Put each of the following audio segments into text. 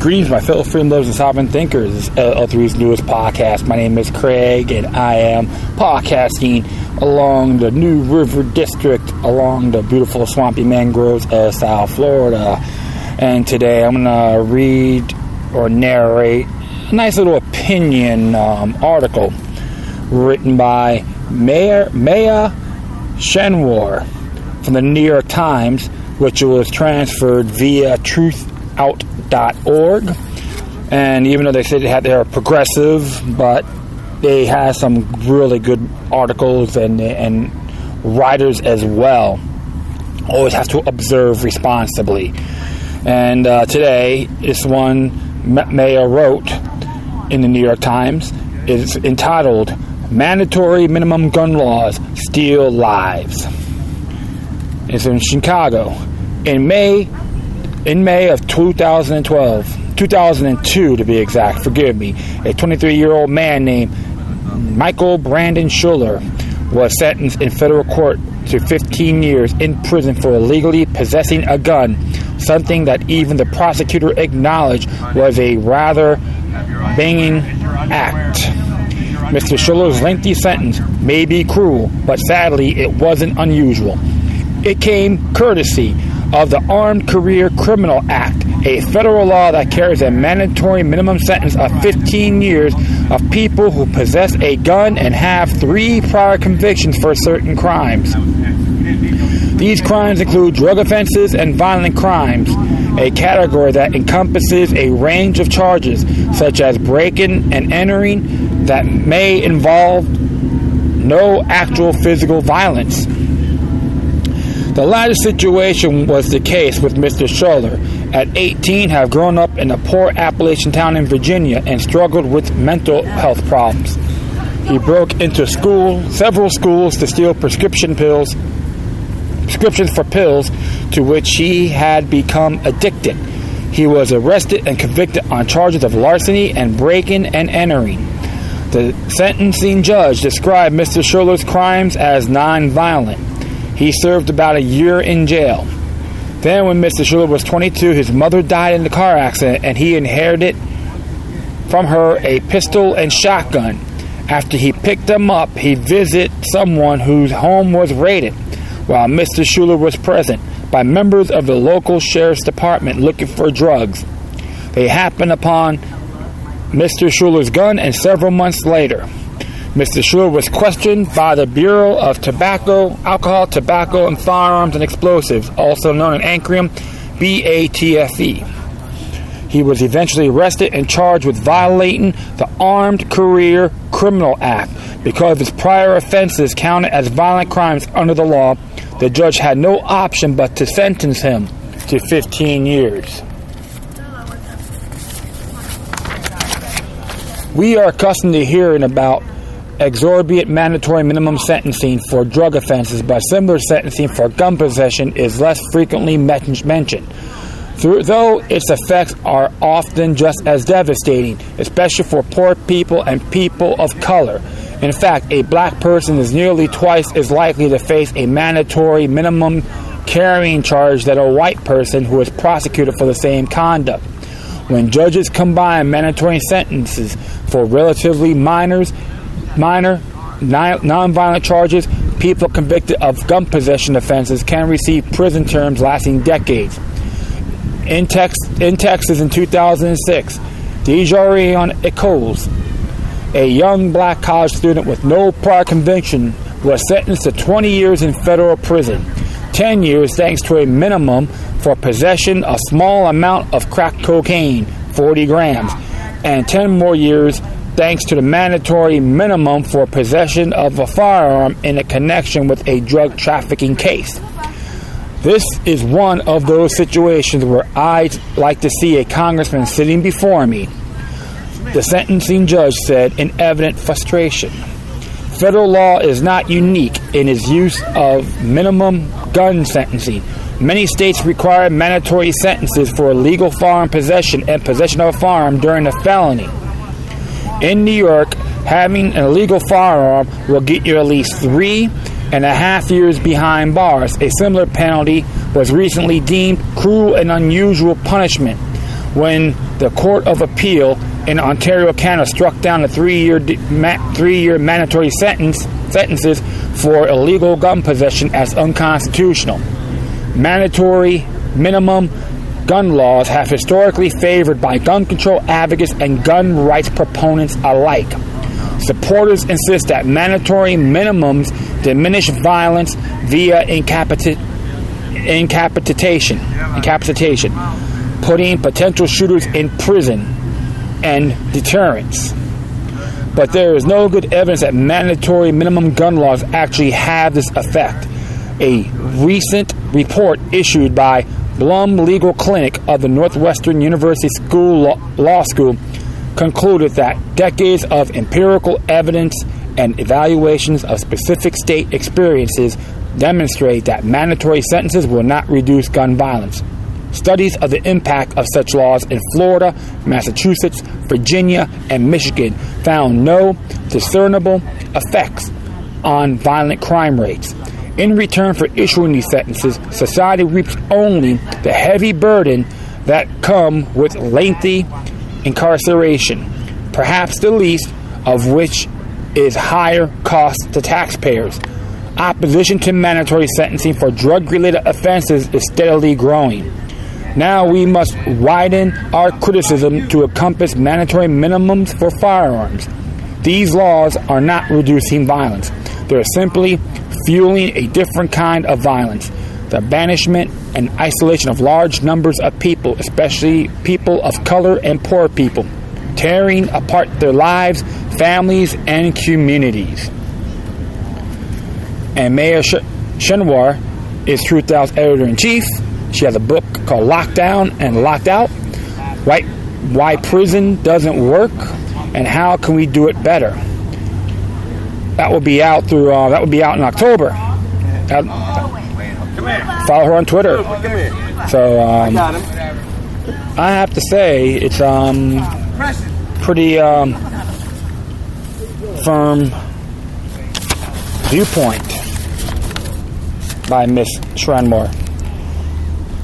Greetings, my fellow freedom lovers and sovereign thinkers. This is LL3's newest podcast. My name is Craig, and I am podcasting along the New River District, along the beautiful swampy mangroves of South Florida. And today I'm going to read or narrate a nice little opinion article written by Maya Shenwar from the New York Times, which was transferred via truthout.org. And even though they said they're progressive, but they have some really good articles and writers as well. Always have to observe responsibly. And today, this one Maya wrote in the New York Times is entitled "Mandatory Minimum Gun Laws Steal Lives." It's in Chicago. In May of 2002 to be exact, forgive me, a 23-year-old man named Michael Brandon Schuler was sentenced in federal court to 15 years in prison for illegally possessing a gun, something that even the prosecutor acknowledged was a rather banging act. Mr. Schuler's lengthy sentence may be cruel, but sadly it wasn't unusual. It came courtesy of the Armed Career Criminal Act, a federal law that carries a mandatory minimum sentence of 15 years of people who possess a gun and have 3 prior convictions for certain crimes. These crimes include drug offenses and violent crimes, a category that encompasses a range of charges such as breaking and entering that may involve no actual physical violence. The latter situation was the case with Mr. Schuler. At 18, have grown up in a poor Appalachian town in Virginia and struggled with mental health problems. He broke into several schools to steal prescriptions for pills to which he had become addicted. He was arrested and convicted on charges of larceny and breaking and entering. The sentencing judge described Mr. Schuler's crimes as non-violent. He served about a year in jail. Then when Mr. Schuler was 22, his mother died in the car accident and he inherited from her a pistol and shotgun. After he picked them up, he visited someone whose home was raided while Mr. Schuler was present by members of the local sheriff's department looking for drugs. They happened upon Mr. Schuler's gun, and several months later, Mr. Schuler was questioned by the Bureau of Alcohol, Tobacco, and Firearms and Explosives, also known in acronym BATFE. He was eventually arrested and charged with violating the Armed Career Criminal Act. Because his prior offenses counted as violent crimes under the law, the judge had no option but to sentence him to 15 years. We are accustomed to hearing about exorbitant mandatory minimum sentencing for drug offenses, but similar sentencing for gun possession is less frequently mentioned, though its effects are often just as devastating, especially for poor people and people of color. In fact, a black person is nearly twice as likely to face a mandatory minimum carrying charge than a white person who is prosecuted for the same conduct. When judges combine mandatory sentences for relatively minor non-violent charges, people convicted of gun possession offenses can receive prison terms lasting decades. In Texas in 2006, Dejarion Echols, a young black college student with no prior conviction, was sentenced to 20 years in federal prison, 10 years thanks to a minimum for possession of a small amount of crack cocaine, 40 grams, and 10 more years thanks to the mandatory minimum for possession of a firearm in a connection with a drug trafficking case. This is one of those situations where I'd like to see a congressman sitting before me, the sentencing judge said in evident frustration. Federal law is not unique in its use of minimum gun sentencing. Many states require mandatory sentences for illegal firearm possession and possession of a firearm during a felony. In New York, having an illegal firearm will get you at least 3.5 years behind bars. A similar penalty was recently deemed cruel and unusual punishment. when the Court of Appeal in Ontario, Canada struck down the 3-year mandatory sentences for illegal gun possession as unconstitutional. Mandatory minimum gun laws have historically favored by gun control advocates and gun rights proponents alike. Supporters insist that mandatory minimums diminish violence via incapacitation, putting potential shooters in prison, and deterrence. But there is no good evidence that mandatory minimum gun laws actually have this effect. A recent report issued by Blum Legal Clinic of the Northwestern University Law School concluded that decades of empirical evidence and evaluations of specific state experiences demonstrate that mandatory sentences will not reduce gun violence. Studies of the impact of such laws in Florida, Massachusetts, Virginia, and Michigan found no discernible effects on violent crime rates. In return for issuing these sentences, society reaps only the heavy burden that come with lengthy incarceration, perhaps the least of which is higher costs to taxpayers. Opposition to mandatory sentencing for drug-related offenses is steadily growing. Now we must widen our criticism to encompass mandatory minimums for firearms. These laws are not reducing violence. They are simply fueling a different kind of violence, the banishment and isolation of large numbers of people, especially people of color and poor people, tearing apart their lives, families, and communities. And Maya Shenwar is Truth Out's editor-in-chief. She has a book called Lockdown and Locked Out, Why Prison Doesn't Work and How Can We Do It Better. That will be out in October. Follow her on Twitter. So I have to say it's pretty firm viewpoint by Miss Shranmore.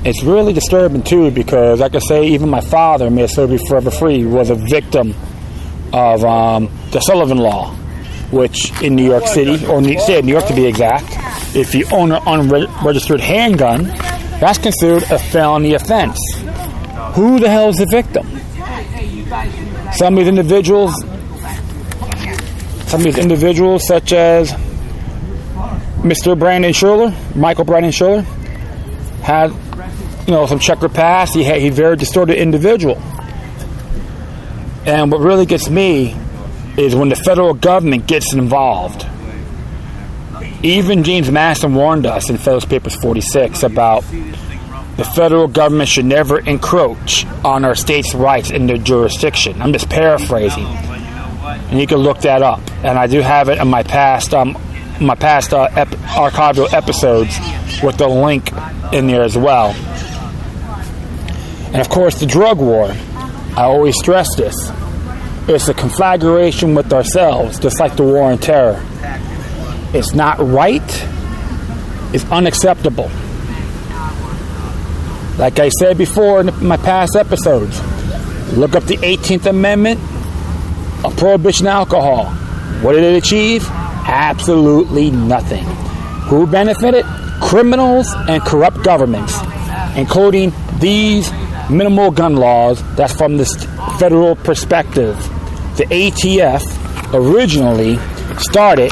It's really disturbing too, because like I say, even my father, may so be forever free, was a victim of the Sullivan Law, which in New York City, or state of New York to be exact, if you own an unregistered handgun, that's considered a felony offense. Who the hell is the victim? Some of these individuals such as Mr. Michael Brandon Schuller, had some checkered past. He's a very distorted individual. And what really gets me is when the federal government gets involved. Even James Madison warned us in Federalist Papers 46 about the federal government should never encroach on our states' rights in their jurisdiction. I'm just paraphrasing, and you can look that up. And I do have it in my past archival episodes with the link in there as well. And of course, the drug war. I always stress this. It's a conflagration with ourselves, just like the war on terror. It's not right. It's unacceptable. Like I said before in my past episodes, look up the 18th Amendment of Prohibition alcohol. What did it achieve? Absolutely nothing. Who benefited? Criminals and corrupt governments, including these minimal gun laws. That's from the federal perspective. The ATF originally started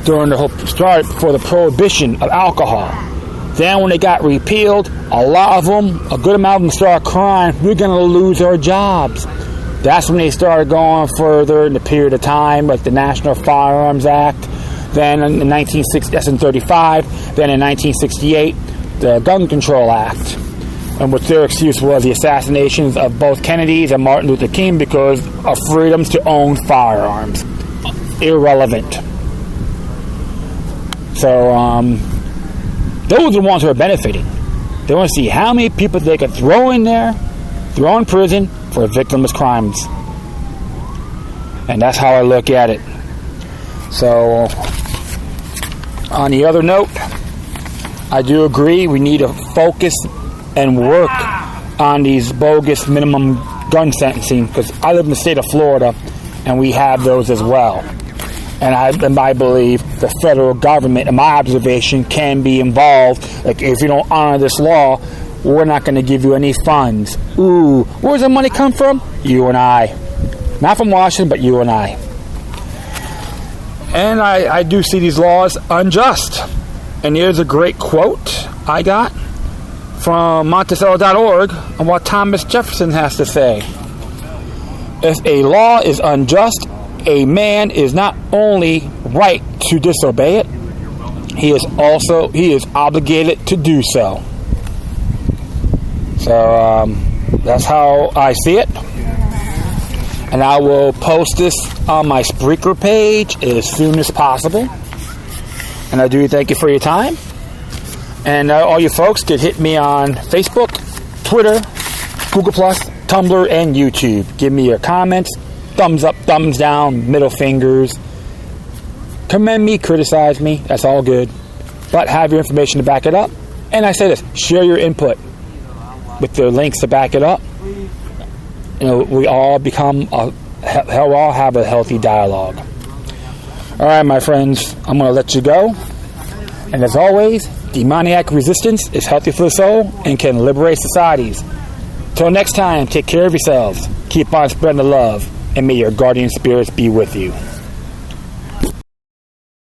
for the prohibition of alcohol. Then when it got repealed, a good amount of them started crying, we're going to lose our jobs. That's when they started going further in the period of time, like the National Firearms Act. Then in 1960, that's in 35. Then in 1968, the Gun Control Act. And what their excuse was the assassinations of both Kennedys and Martin Luther King because of freedoms to own firearms. Irrelevant. So, those are the ones who are benefiting. They want to see how many people they can throw in prison for victimless crimes. And that's how I look at it. So, on the other note, I do agree we need to focus and work on these bogus minimum gun sentencing, because I live in the state of Florida and we have those as well. And I believe the federal government, in my observation, can be involved. Like, if you don't honor this law, we're not going to give you any funds. Ooh, where's the money come from? You and I. Not from Washington, but you and I. And I do see these laws unjust. And here's a great quote I got from Monticello.org on what Thomas Jefferson has to say. If a law is unjust, a man is not only right to disobey it, he is obligated to do so. So that's how I see it. And I will post this on my Spreaker page as soon as possible. And I do thank you for your time. And all you folks can hit me on Facebook, Twitter, Google+, Tumblr, and YouTube. Give me your comments, thumbs up, thumbs down, middle fingers. Commend me, criticize me, that's all good. But have your information to back it up. And I say this, share your input with the links to back it up. You know, we all all have a healthy dialogue. All right, my friends, I'm going to let you go. And as always, demoniac resistance is healthy for the soul and can liberate societies. Till next time, take care of yourselves. Keep on spreading the love, and may your guardian spirits be with you.